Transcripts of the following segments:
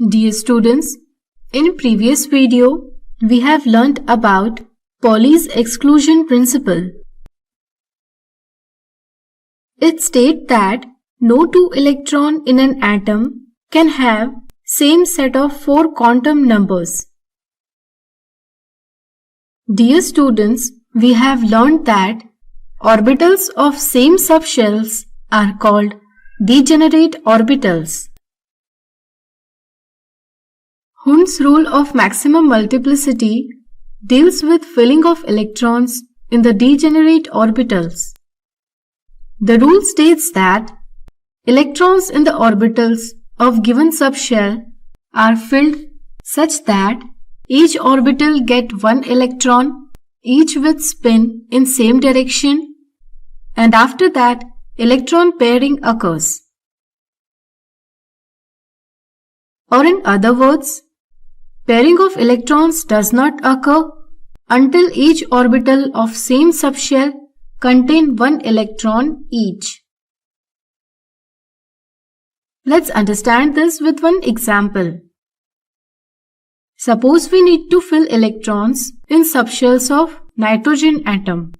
Dear students, in previous video, we have learnt about Pauli's exclusion principle. It states that no two electrons in an atom can have same set of 4 quantum numbers. Dear students, we have learnt that orbitals of same subshells are called degenerate orbitals. Hund's rule of maximum multiplicity deals with filling of electrons in the degenerate orbitals. The rule states that electrons in the orbitals of given subshell are filled such that each orbital get 1 electron, each with spin in same direction, and after that electron pairing occurs. Or in other words, pairing of electrons does not occur until each orbital of same subshell contain 1 electron each. Let's understand this with one example. Suppose we need to fill electrons in subshells of nitrogen atom.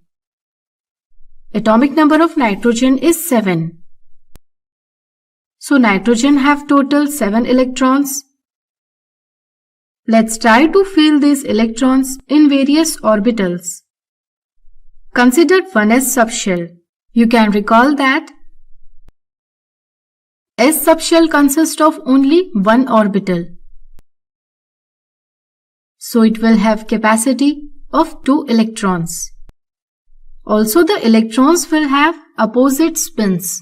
Atomic number of nitrogen is 7. So nitrogen have total 7 electrons. Let's try to fill these electrons in various orbitals. Consider 1s subshell. You can recall that S subshell consists of only 1 orbital. So it will have capacity of 2 electrons. Also the electrons will have opposite spins.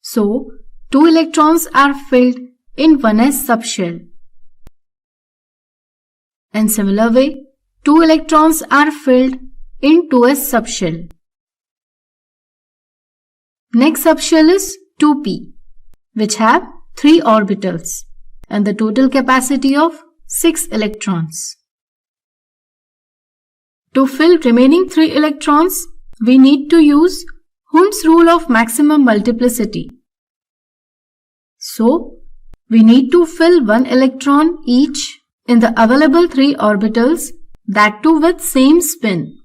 So 2 electrons are filled in 1s subshell. In similar way, 2 electrons are filled in 2s subshell. Next subshell is 2p, which have 3 orbitals and the total capacity of 6 electrons. To fill remaining 3 electrons, we need to use Hund's rule of maximum multiplicity. So, we need to fill 1 electron each in the available 3 orbitals, that too with same spin.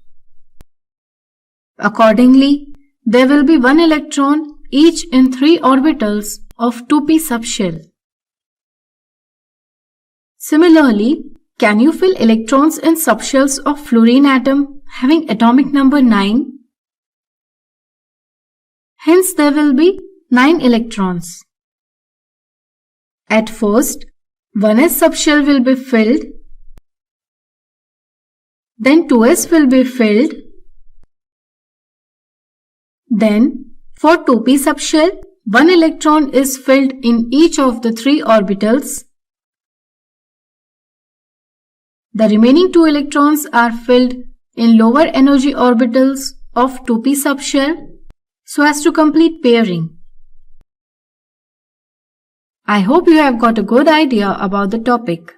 Accordingly, there will be 1 electron each in 3 orbitals of 2p subshell. Similarly, can you fill electrons in subshells of fluorine atom having atomic number 9? Hence, there will be 9 electrons. At first, 1s subshell will be filled, then 2s will be filled, then for 2p subshell, 1 electron is filled in each of the 3 orbitals. The remaining 2 electrons are filled in lower energy orbitals of 2p subshell so as to complete pairing. I hope you have got a good idea about the topic.